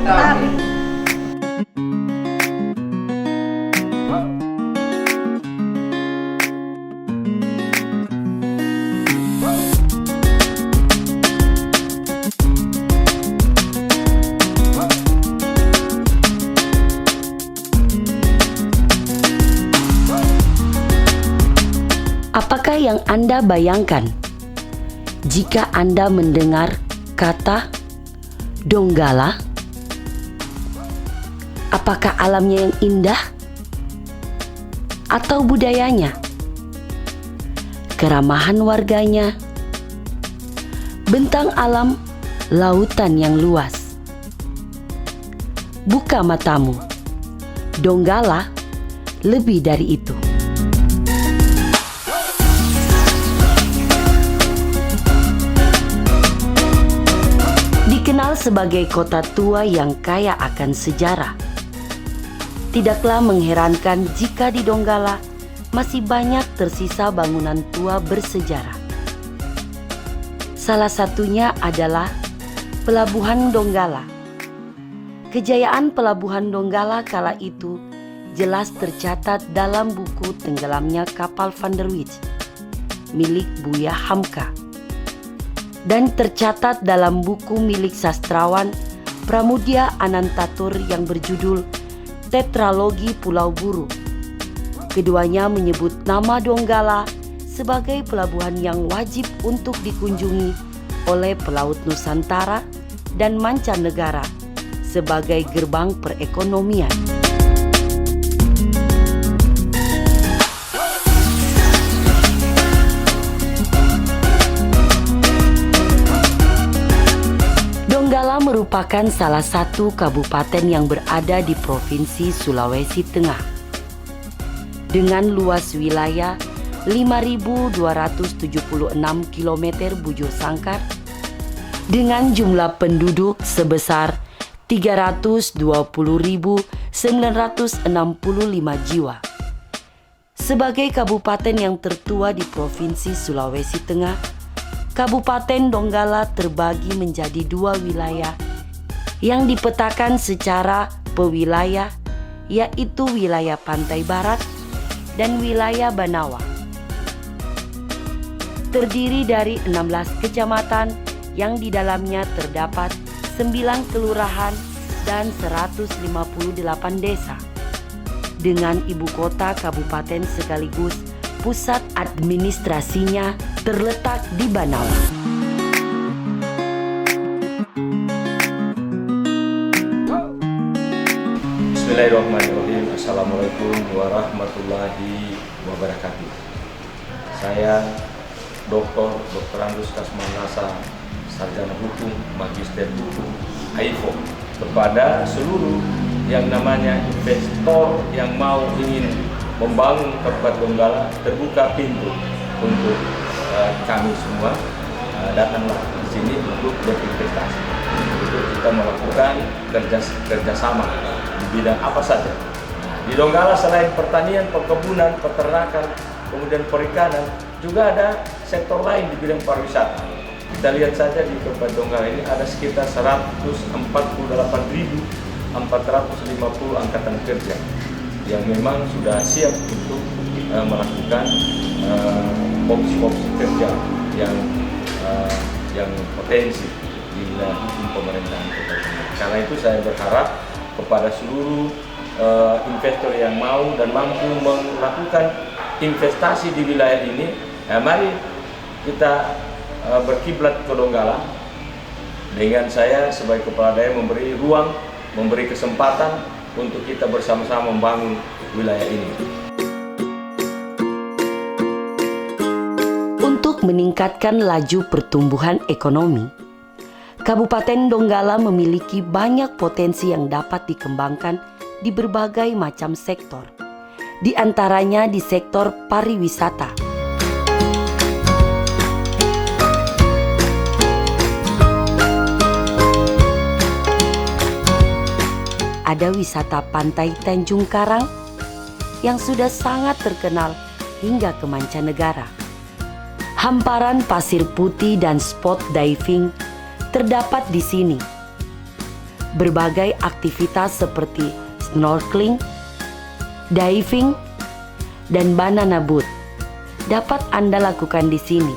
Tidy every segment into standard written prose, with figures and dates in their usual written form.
Tari. Apakah yang Anda bayangkan jika Anda mendengar kata Donggala? Apakah alamnya yang indah? Atau budayanya? Keramahan warganya? Bentang alam lautan yang luas? Buka matamu, Donggala lebih dari itu. Dikenal sebagai kota tua yang kaya akan sejarah. Tidaklah mengherankan jika di Donggala masih banyak tersisa bangunan tua bersejarah. Salah satunya adalah Pelabuhan Donggala. Kejayaan Pelabuhan Donggala kala itu jelas tercatat dalam buku tenggelamnya kapal Van der Wijk milik Buya Hamka, dan tercatat dalam buku milik sastrawan Pramudia Anantatur yang berjudul Tetralogi Pulau Buru. Keduanya menyebut nama Donggala sebagai pelabuhan yang wajib untuk dikunjungi oleh pelaut Nusantara dan mancanegara sebagai gerbang perekonomian. Donggala merupakan salah satu kabupaten yang berada di Provinsi Sulawesi Tengah. Dengan luas wilayah 5.276 km bujur sangkar, dengan jumlah penduduk sebesar 320.965 jiwa. Sebagai kabupaten yang tertua di Provinsi Sulawesi Tengah, Kabupaten Donggala terbagi menjadi dua wilayah yang dipetakan secara pewilayah, yaitu wilayah Pantai Barat dan wilayah Banawa. Terdiri dari 16 kecamatan yang di dalamnya terdapat 9 kelurahan dan 158 desa, dengan ibu kota kabupaten sekaligus pusat administrasinya terletak di Banawa. Bismillahirrahmanirrahim. Assalamualaikum warahmatullahi wabarakatuh. Saya Dr. Andus Kasmanasa, Sarjana Hukum, Magister Hukum, AIFO. Kepada seluruh yang namanya investor yang mau ingin membangun Kabupaten Donggala, terbuka pintu untuk kami semua, datanglah di sini untuk berinvestasi. Untuk kita melakukan kerjasama di bidang apa saja. Di Donggala selain pertanian, perkebunan, peternakan, kemudian perikanan, juga ada sektor lain di bidang pariwisata. Kita lihat saja di Kabupaten Donggala ini ada sekitar 148.450 angkatan kerja yang memang sudah siap untuk melakukan opsi-opsi kerja yang potensi di wilayah hukum pemerintahan Kota Donggala. Karena itu saya berharap kepada seluruh investor yang mau dan mampu melakukan investasi di wilayah ini, mari kita berkiblat ke Donggala. Dengan saya sebagai kepala daerah memberi ruang, memberi kesempatan untuk kita bersama-sama membangun wilayah ini. Untuk meningkatkan laju pertumbuhan ekonomi, Kabupaten Donggala memiliki banyak potensi yang dapat dikembangkan di berbagai macam sektor, di antaranya di sektor pariwisata. Ada wisata pantai Tanjung Karang yang sudah sangat terkenal hingga ke mancanegara. Hamparan pasir putih dan spot diving terdapat di sini. Berbagai aktivitas seperti snorkeling, diving, dan banana boat dapat Anda lakukan di sini.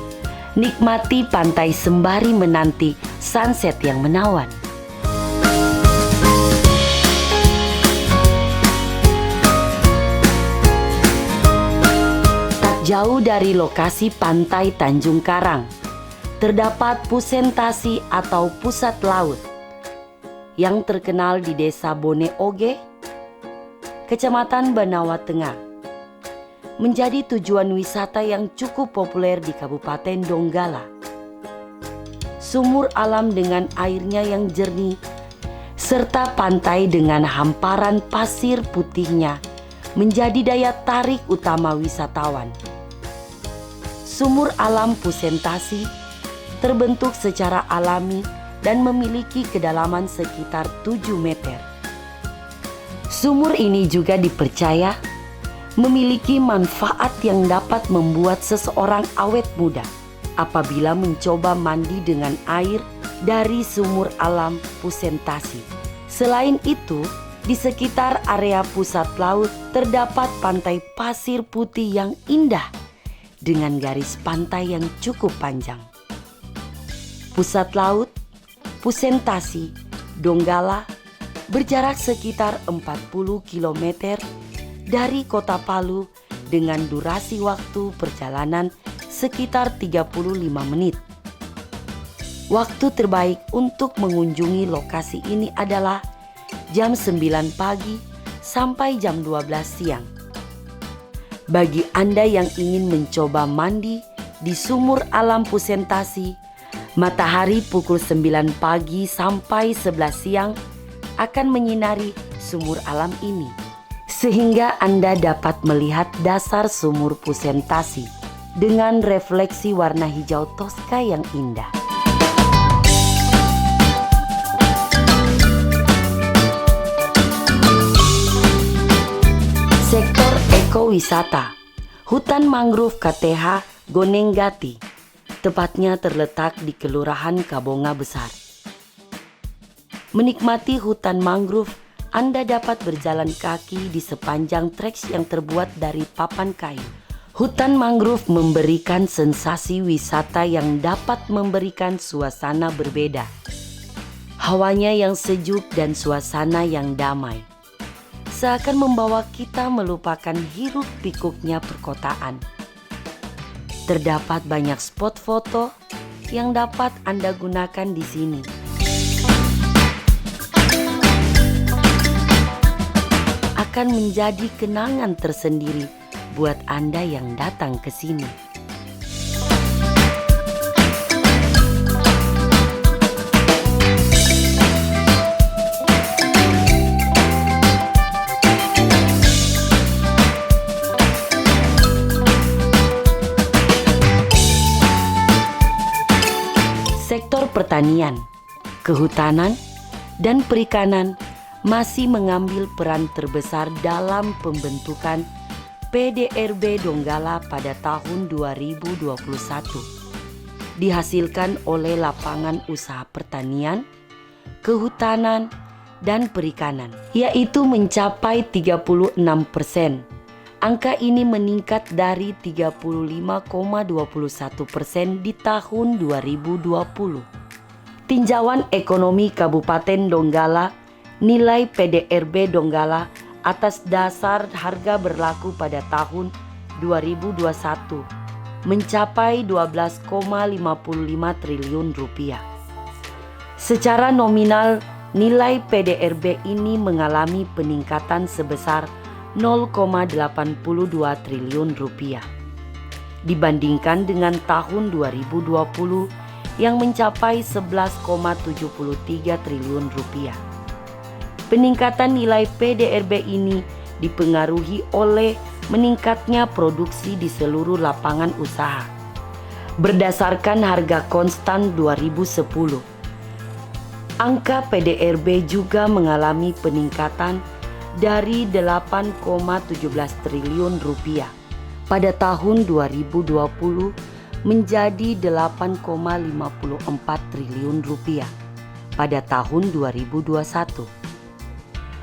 Nikmati pantai sembari menanti sunset yang menawan. Tak jauh dari lokasi pantai Tanjung Karang, terdapat Pusentasi atau pusat laut yang terkenal di Desa Bone Oge, Kecamatan Banawa Tengah, menjadi tujuan wisata yang cukup populer di Kabupaten Donggala. Sumur alam dengan airnya yang jernih, serta pantai dengan hamparan pasir putihnya menjadi daya tarik utama wisatawan. Sumur alam Pusentasi terbentuk secara alami dan memiliki kedalaman sekitar 7 meter. Sumur ini juga dipercaya memiliki manfaat yang dapat membuat seseorang awet muda apabila mencoba mandi dengan air dari sumur alam Pusentasi. Selain itu, di sekitar area pusat laut terdapat pantai pasir putih yang indah dengan garis pantai yang cukup panjang. Pusat laut Pusentasi, Donggala berjarak sekitar 40 km dari kota Palu dengan durasi waktu perjalanan sekitar 35 menit. Waktu terbaik untuk mengunjungi lokasi ini adalah jam 9 pagi sampai jam 12 siang. Bagi Anda yang ingin mencoba mandi di sumur alam Pusentasi, matahari pukul 9 pagi sampai 11 siang akan menyinari sumur alam ini, sehingga Anda dapat melihat dasar sumur Pusentasi dengan refleksi warna hijau toska yang indah. Sektor ekowisata, hutan mangrove KTH Gonenggati, tepatnya terletak di Kelurahan Kabonga Besar. Menikmati hutan mangrove, Anda dapat berjalan kaki di sepanjang treks yang terbuat dari papan kayu. Hutan mangrove memberikan sensasi wisata yang dapat memberikan suasana berbeda. Hawanya yang sejuk dan suasana yang damai seakan membawa kita melupakan hiruk pikuknya perkotaan. Terdapat banyak spot foto yang dapat Anda gunakan di sini. Akan menjadi kenangan tersendiri buat Anda yang datang ke sini. Sektor pertanian, kehutanan, dan perikanan masih mengambil peran terbesar dalam pembentukan PDRB Donggala pada tahun 2021. Dihasilkan oleh lapangan usaha pertanian, kehutanan, dan perikanan, yaitu mencapai 36%. Angka ini meningkat dari 35,21% di tahun 2020. Tinjauan ekonomi Kabupaten Donggala, nilai PDRB Donggala atas dasar harga berlaku pada tahun 2021 mencapai 12,55 triliun rupiah. Secara nominal, nilai PDRB ini mengalami peningkatan sebesar 0,82 triliun rupiah dibandingkan dengan tahun 2020 yang mencapai 11,73 triliun rupiah. Peningkatan nilai PDRB ini dipengaruhi oleh meningkatnya produksi di seluruh lapangan usaha. Berdasarkan harga konstan 2010, angka PDRB juga mengalami peningkatan dari 8,17 triliun rupiah pada tahun 2020 menjadi 8,54 triliun rupiah pada tahun 2021.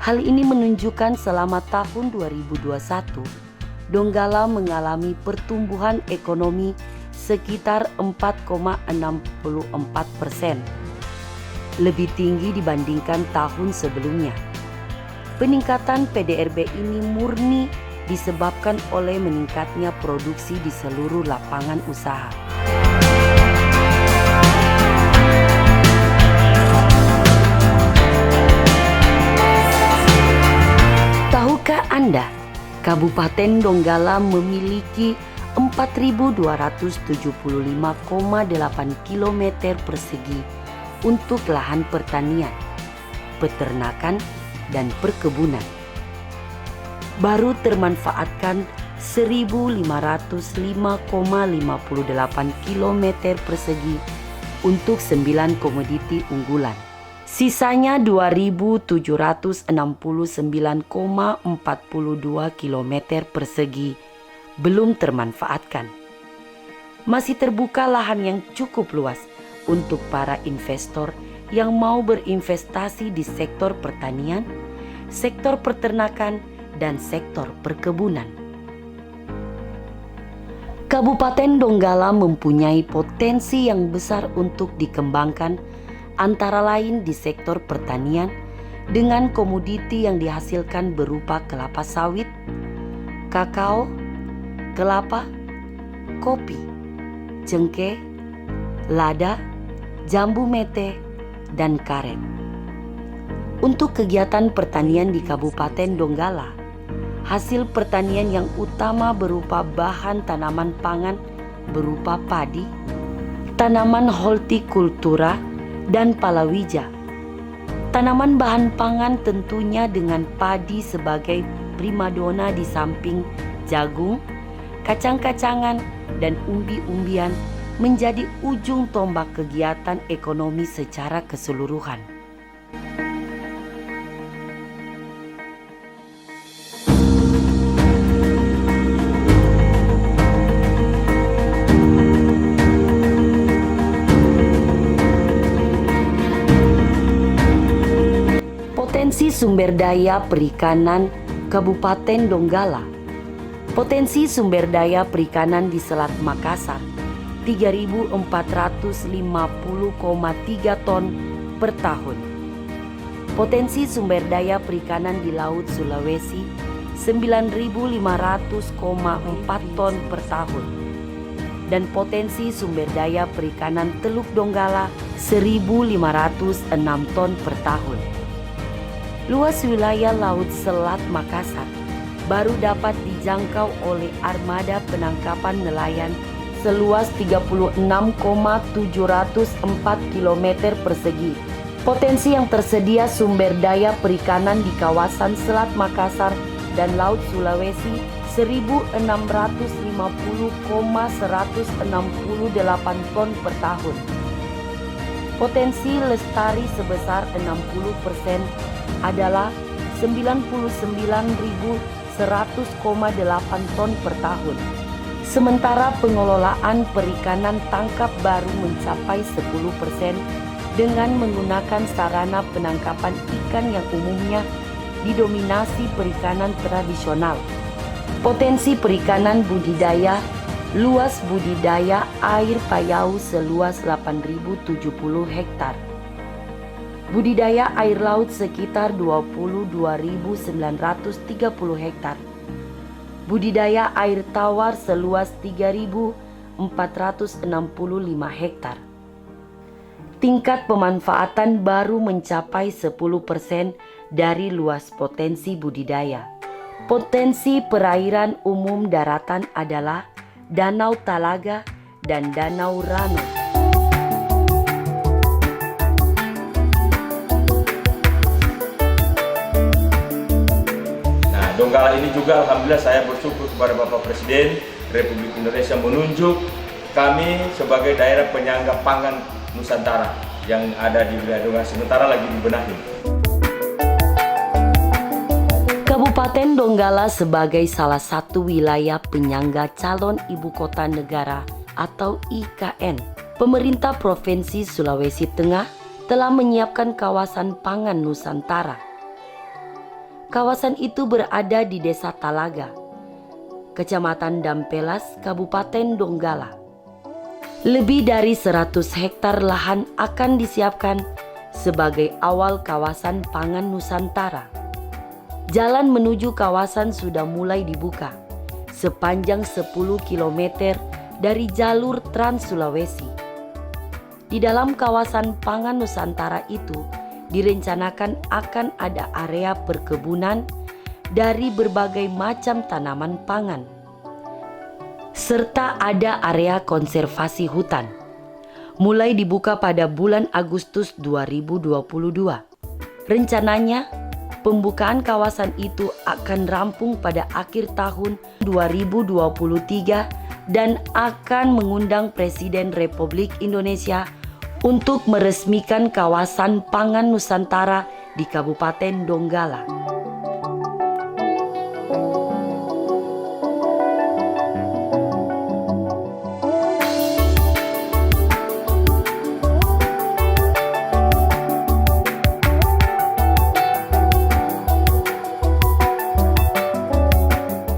Hal ini menunjukkan selama tahun 2021, Donggala mengalami pertumbuhan ekonomi sekitar 4,64%, lebih tinggi dibandingkan tahun sebelumnya. Peningkatan PDRB ini murni disebabkan oleh meningkatnya produksi di seluruh lapangan usaha. Tahukah Anda, Kabupaten Donggala memiliki 4.275,8 km persegi untuk lahan pertanian, peternakan, dan perkebunan. Baru termanfaatkan 1.505,58 km persegi untuk 9 komoditi unggulan. Sisanya 2.769,42 km persegi belum termanfaatkan. Masih terbuka lahan yang cukup luas untuk para investor yang mau berinvestasi di sektor pertanian, sektor peternakan, dan sektor perkebunan. Kabupaten Donggala mempunyai potensi yang besar untuk dikembangkan, antara lain di sektor pertanian dengan komoditi yang dihasilkan berupa kelapa sawit, kakao, kelapa, kopi, cengkeh, lada, jambu mete, dan karet. Untuk kegiatan pertanian di Kabupaten Donggala, hasil pertanian yang utama berupa bahan tanaman pangan berupa padi, tanaman hortikultura, dan palawija. Tanaman bahan pangan tentunya dengan padi sebagai primadona di samping jagung, kacang-kacangan, dan umbi-umbian menjadi ujung tombak kegiatan ekonomi secara keseluruhan. Potensi sumber daya perikanan Kabupaten Donggala. Potensi sumber daya perikanan di Selat Makassar 3.450,3 ton per tahun. Potensi sumber daya perikanan di Laut Sulawesi 9.500,4 ton per tahun. Dan potensi sumber daya perikanan Teluk Donggala 1.506 ton per tahun. Luas wilayah Laut Selat Makassar baru dapat dijangkau oleh armada penangkapan nelayan seluas 36,704 km persegi. Potensi yang tersedia sumber daya perikanan di kawasan Selat Makassar dan Laut Sulawesi 1.650,168 ton per tahun. Potensi lestari sebesar 60% adalah 99.100,8 ton per tahun. Sementara pengelolaan perikanan tangkap baru mencapai 10% dengan menggunakan sarana penangkapan ikan yang umumnya didominasi perikanan tradisional. Potensi perikanan budidaya, luas budidaya air payau seluas 8.070 hektar. Budidaya air laut sekitar 22.930 hektar. Budidaya air tawar seluas 3.465 hektar. Tingkat pemanfaatan baru mencapai 10% dari luas potensi budidaya. Potensi perairan umum daratan adalah Danau Talaga dan Danau Rano. Donggala ini juga alhamdulillah saya bersyukur kepada Bapak Presiden Republik Indonesia menunjuk kami sebagai daerah penyangga pangan Nusantara yang ada di wilayah Donggala sementara lagi dibenahi. Kabupaten Donggala sebagai salah satu wilayah penyangga calon ibu kota negara atau IKN. Pemerintah Provinsi Sulawesi Tengah telah menyiapkan kawasan pangan Nusantara. Kawasan itu berada di Desa Talaga, Kecamatan Dampelas, Kabupaten Donggala. Lebih dari 100 hektar lahan akan disiapkan sebagai awal kawasan pangan Nusantara. Jalan menuju kawasan sudah mulai dibuka sepanjang 10 km dari jalur Trans Sulawesi. Di dalam kawasan pangan Nusantara itu direncanakan akan ada area perkebunan dari berbagai macam tanaman pangan, serta ada area konservasi hutan. Mulai dibuka pada bulan Agustus 2022. Rencananya, pembukaan kawasan itu akan rampung pada akhir tahun 2023 dan akan mengundang Presiden Republik Indonesia untuk meresmikan kawasan pangan Nusantara di Kabupaten Donggala.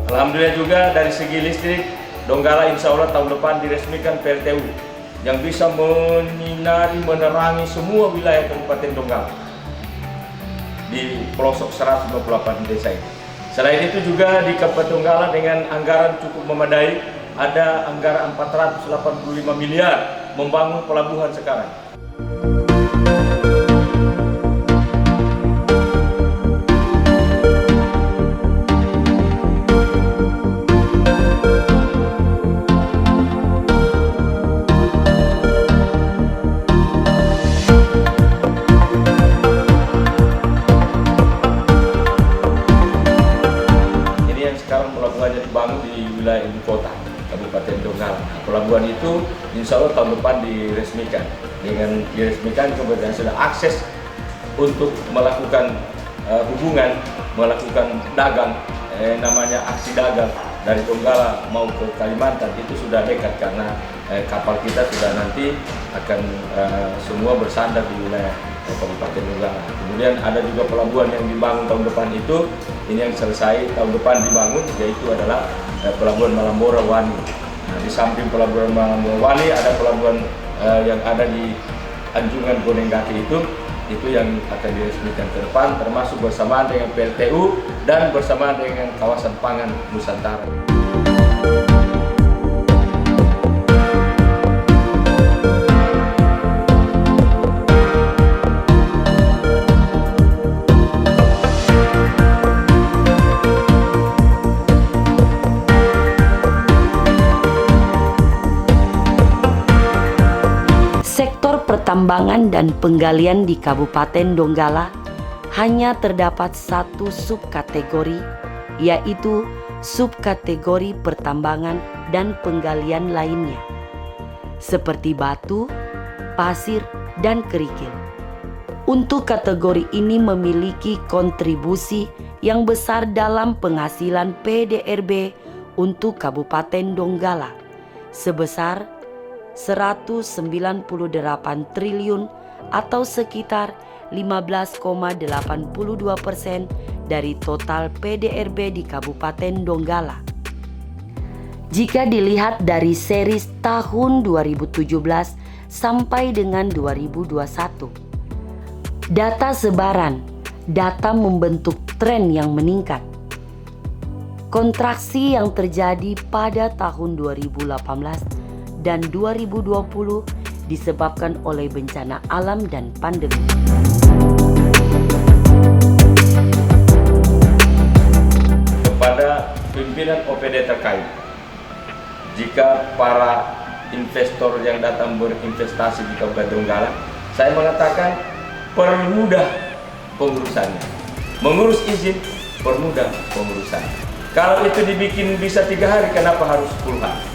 Alhamdulillah juga dari segi listrik, Donggala insya Allah tahun depan diresmikan PLTU yang bisa menyinari, menerangi semua wilayah Kabupaten Donggala di pelosok 128 desa ini. Selain itu juga di Kabupaten Donggala dengan anggaran cukup memadai, ada anggaran 485 miliar membangun pelabuhan sekarang. Sekarang pelabuhannya dibangun di wilayah ibu kota Kabupaten Donggala. Pelabuhan itu insya Allah tahun depan diresmikan. Dengan diresmikan kemudian sudah akses untuk melakukan hubungan, melakukan dagang, namanya aksi dagang dari Donggala mau ke Kalimantan itu sudah dekat karena kapal kita sudah nanti akan semua bersandar di wilayah Kabupaten Donggala. Kemudian ada juga pelabuhan yang dibangun tahun depan itu, ini yang selesai tahun depan dibangun, yaitu adalah pelabuhan Malambora Wani. Nah, di samping pelabuhan Malambora Wani ada pelabuhan yang ada di Anjungan Gonenggati itu yang akan diresmikan ke depan, termasuk bersamaan dengan PLTU dan bersamaan dengan kawasan pangan Nusantara. Sektor pertambangan dan penggalian di Kabupaten Donggala hanya terdapat satu subkategori, yaitu subkategori pertambangan dan penggalian lainnya, seperti batu, pasir, dan kerikil. Untuk kategori ini memiliki kontribusi yang besar dalam penghasilan PDRB untuk Kabupaten Donggala sebesar 198 triliun atau sekitar 15,82% dari total PDRB di Kabupaten Donggala. Jika dilihat dari seris tahun 2017 sampai dengan 2021, data sebaran, data membentuk tren yang meningkat. Kontraksi yang terjadi pada tahun 2018 dan 2020 disebabkan oleh bencana alam dan pandemi. Kepada pimpinan OPD terkait, jika para investor yang datang berinvestasi di Kabupaten Donggala, saya mengatakan permudah pengurusannya. Mengurus izin, permudah pengurusannya. Kalau itu dibikin bisa 3 hari, kenapa harus 10 hari?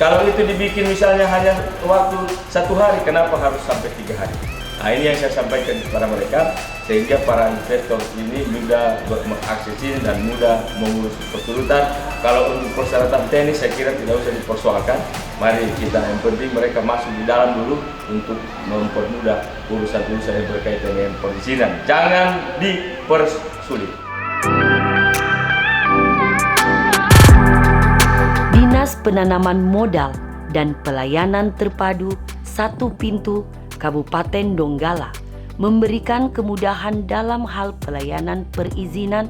Kalau itu dibikin misalnya hanya waktu 1 hari, kenapa harus sampai 3 hari? Nah, ini yang saya sampaikan kepada mereka, sehingga para investor ini mudah mengakses ini dan mudah mengurus kesulitan. Kalau untuk persyaratan teknis saya kira tidak usah dipersoalkan. Mari kita, yang penting mereka masuk di dalam dulu untuk mempermudah urusan-urusan yang berkaitan dengan perizinan. Jangan dipersulit. Dinas Penanaman Modal dan Pelayanan Terpadu Satu Pintu Kabupaten Donggala memberikan kemudahan dalam hal pelayanan perizinan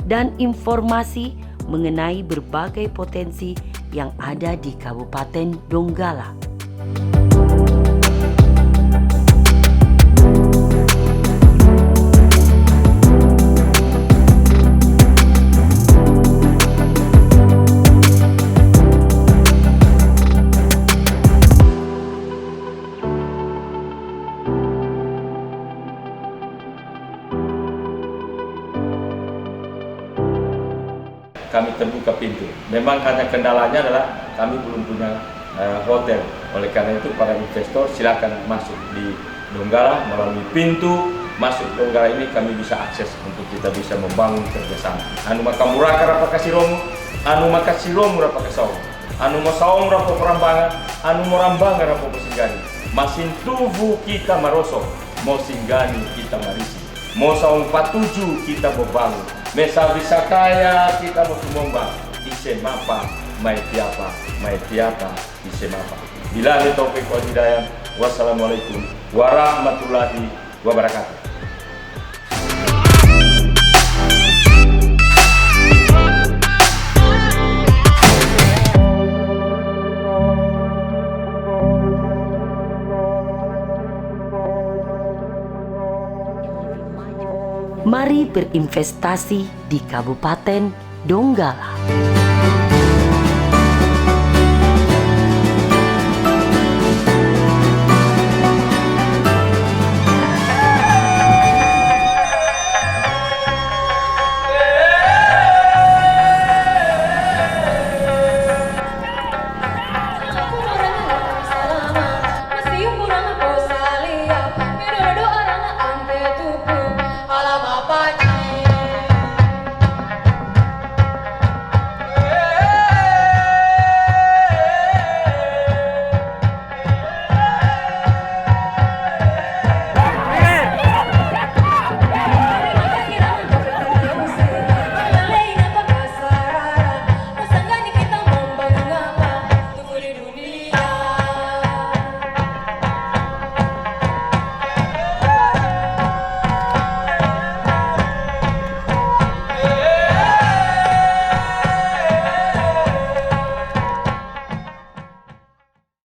dan informasi mengenai berbagai potensi yang ada di Kabupaten Donggala. Kami terbuka pintu. Memang hanya kendalanya adalah kami belum punya hotel. Oleh karena itu para investor silakan masuk di Donggala melalui pintu masuk Donggala ini kami bisa akses untuk kita bisa membangun kerjasama. Anu makamuraka rapa kasiromu, anu makasiromu rapa kasaum, anu masaum rapa perambangan, anu morambangan rapa pesinggani. Masin tuvu kita maroso, mau singgani kita marisi, mau saum patuju kita membangun. Mesa bisa kaya kita mau sumomba, ise mapa, mai tiapa, ise mapa. Billahi taufiq wal hidayah. Wassalamualaikum warahmatullahi wabarakatuh. Mari berinvestasi di Kabupaten Donggala.